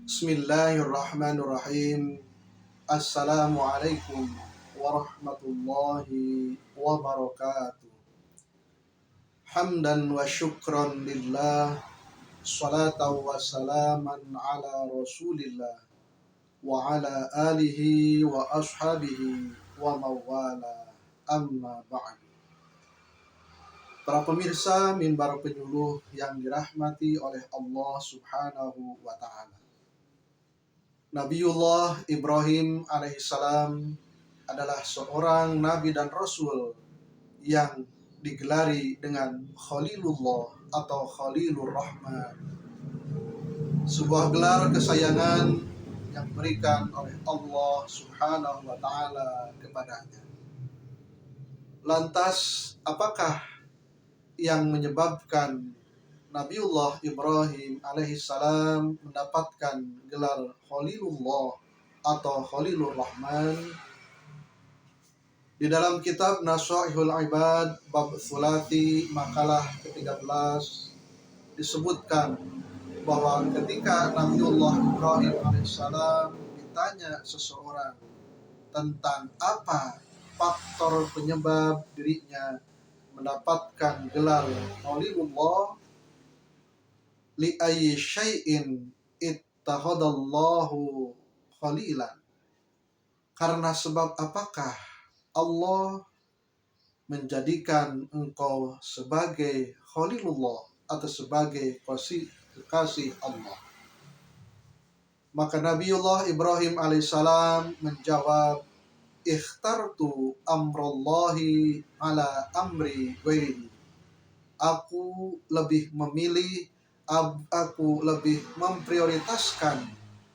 Bismillahirrahmanirrahim. Assalamualaikum warahmatullahi wabarakatuh. Hamdan wa syukran lillah, salatan wa salaman ala rasulillah, wa ala alihi wa ashabihi wa mawala, amma ba'du. Para pemirsa mimbar penyuluh yang dirahmati oleh Allah subhanahu wa ta'ala, Nabiullah Ibrahim alaihissalam adalah seorang nabi dan rasul yang digelari dengan Khalilullah atau Khalilur Rahman, sebuah gelar kesayangan yang diberikan oleh Allah subhanahu wa ta'ala kepadanya. Lantas, apakah yang menyebabkan Nabiullah Ibrahim alaihissalam mendapatkan gelar Khalilullah atau Khalilur Rahman? Di dalam kitab Nasaihul Ibad bab Thulathi makalah ke-13 disebutkan bahwa ketika Nabiullah Ibrahim alaihissalam ditanya seseorang tentang apa faktor penyebab dirinya mendapatkan gelar Khalilullah, li ayyi syai'in ittakhadallahu khalilan, karena sebab apakah Allah menjadikan engkau sebagai Khalilullah atau sebagai kekasih Allah? Maka Nabiullah Ibrahim alaihissalam menjawab, ikhtartu amrullahi ala amri ghairi. Aku lebih memilih, aku lebih memprioritaskan,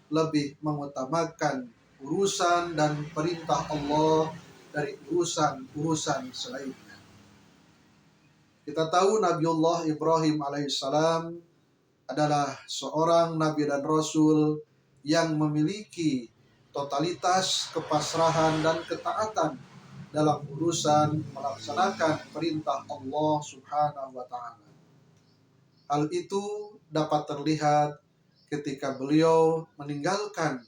lebih mengutamakan urusan dan perintah Allah dari urusan-urusan selainnya. Kita tahu Nabiullah Ibrahim alaihissalam adalah seorang nabi dan rasul yang memiliki totalitas kepasrahan dan ketaatan dalam urusan melaksanakan perintah Allah subhanahu wa ta'ala. Hal itu dapat terlihat ketika beliau meninggalkan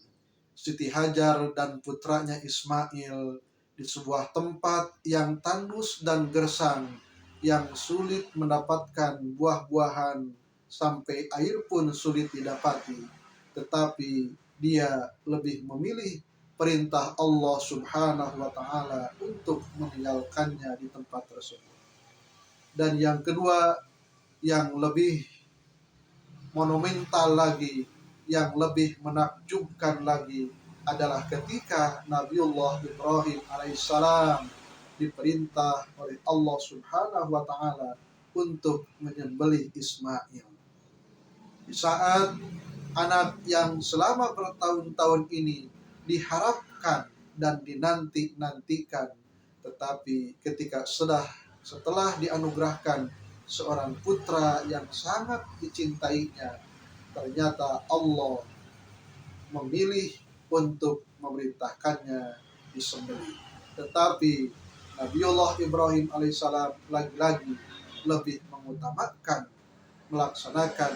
Siti Hajar dan putranya Ismail di sebuah tempat yang tandus dan gersang, yang sulit mendapatkan buah-buahan, sampai air pun sulit didapati. Tetapi dia lebih memilih perintah Allah subhanahu wa ta'ala untuk meninggalkannya di tempat tersebut. Dan yang kedua, yang lebih monumental lagi, yang lebih menakjubkan lagi adalah ketika Nabiullah Ibrahim alaihissalam diperintah oleh Allah subhanahu wa ta'ala untuk menyembelih Ismail. Di saat anak yang selama bertahun-tahun ini diharapkan dan dinanti-nantikan, tetapi ketika setelah dianugerahkan seorang putra yang sangat dicintainya, ternyata Allah memilih untuk memerintahkannya disembelih. Tetapi Nabiullah Ibrahim alaihissalam lagi-lagi lebih mengutamakan melaksanakan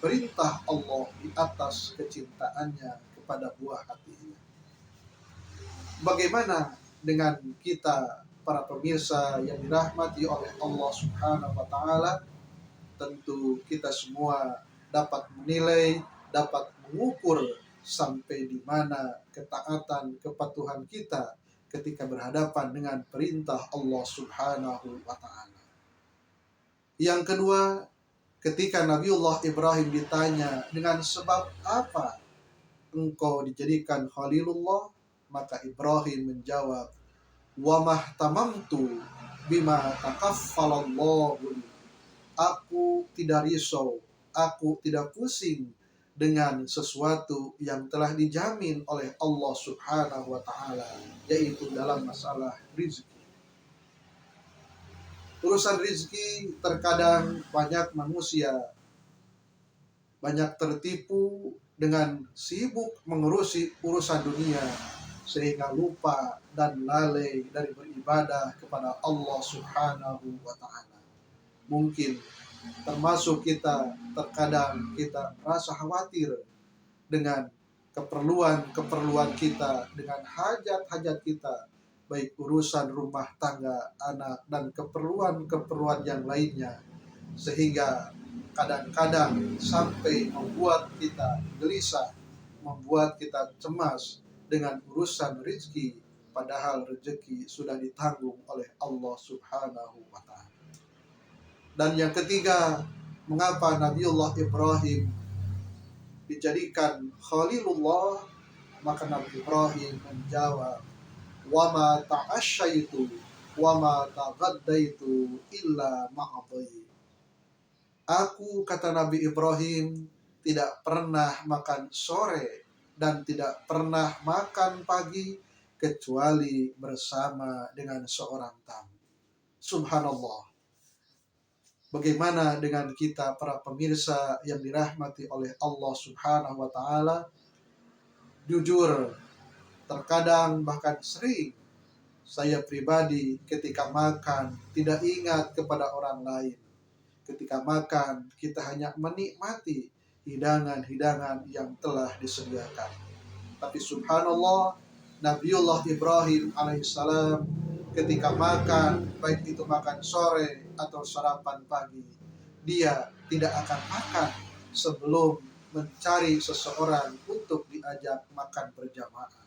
perintah Allah di atas kecintaannya kepada buah hatinya. Bagaimana dengan kita para pemirsa yang dirahmati oleh Allah subhanahu wa ta'ala? Tentu kita semua dapat menilai, dapat mengukur sampai di mana ketaatan, kepatuhan kita ketika berhadapan dengan perintah Allah subhanahu wa ta'ala. Yang kedua, ketika Nabiullah Ibrahim ditanya, dengan sebab apa engkau dijadikan Khalilullah? Maka Ibrahim menjawab, wa mahtamamtu bima takaffalallahu. Aku tidak risau, aku tidak pusing dengan sesuatu yang telah dijamin oleh Allah subhanahu wa ta'ala, yaitu dalam masalah rizki. Urusan rizki terkadang banyak manusia banyak tertipu dengan sibuk mengurusi urusan dunia, sehingga lupa dan lalai dari beribadah kepada Allah subhanahu wa ta'ala. Mungkin termasuk kita, terkadang kita merasa khawatir dengan keperluan-keperluan kita, dengan hajat-hajat kita, baik urusan rumah tangga, anak, dan keperluan-keperluan yang lainnya, sehingga kadang-kadang sampai membuat kita gelisah, membuat kita cemas dengan urusan rezeki, padahal rezeki sudah ditanggung oleh Allah Subhanahu wa Ta'ala. Dan yang ketiga, mengapa Nabiullah Ibrahim dijadikan Khalilullah? Maka Nabi Ibrahim menjawab, "Wama ta'asyaitu wama taghaddaitu illa ma'adhi." Aku, kata Nabi Ibrahim, tidak pernah makan sore dan tidak pernah makan pagi kecuali bersama dengan seorang tamu. Subhanallah. Bagaimana dengan kita para pemirsa yang dirahmati oleh Allah Subhanahu wa Ta'ala? Jujur, terkadang bahkan sering saya pribadi ketika makan tidak ingat kepada orang lain. Ketika makan kita hanya menikmati hidangan-hidangan yang telah disediakan. Tapi subhanallah, Nabiullah Ibrahim alaihissalam ketika makan, baik itu makan sore atau sarapan pagi, dia tidak akan makan sebelum mencari seseorang untuk diajak makan berjamaah.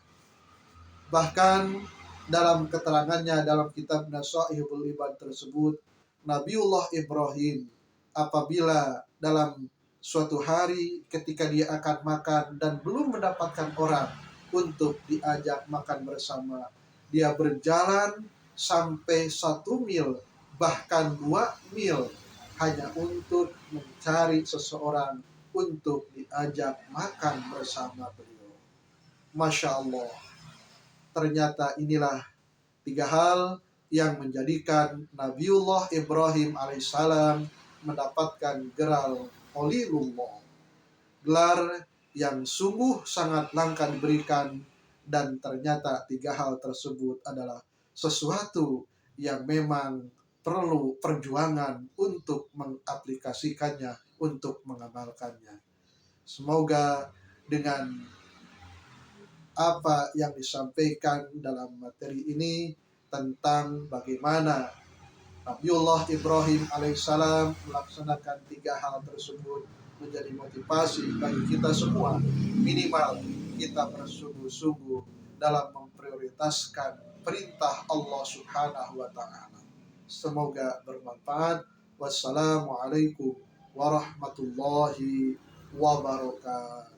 Bahkan dalam keterangannya dalam kitab Nasaihul Ibad tersebut, Nabiullah Ibrahim apabila dalam suatu hari ketika dia akan makan dan belum mendapatkan orang untuk diajak makan bersama, dia berjalan sampai 1 mil, bahkan 2 mil, hanya untuk mencari seseorang untuk diajak makan bersama beliau. Masya Allah. Ternyata inilah 3 hal yang menjadikan Nabiullah Ibrahim alaihissalam mendapatkan gelar Khalilullah, gelar yang sungguh sangat langka diberikan. Dan ternyata 3 hal tersebut adalah sesuatu yang memang perlu perjuangan untuk mengaplikasikannya, untuk mengamalkannya. Semoga dengan apa yang disampaikan dalam materi ini tentang bagaimana Nabiullah Ibrahim alaihissalam melaksanakan 3 hal tersebut menjadi motivasi bagi kita semua. Minimal kita bersungguh-sungguh dalam memprioritaskan perintah Allah Subhanahu wa Ta'ala. Semoga bermanfaat. Wassalamualaikum warahmatullahi wabarakatuh.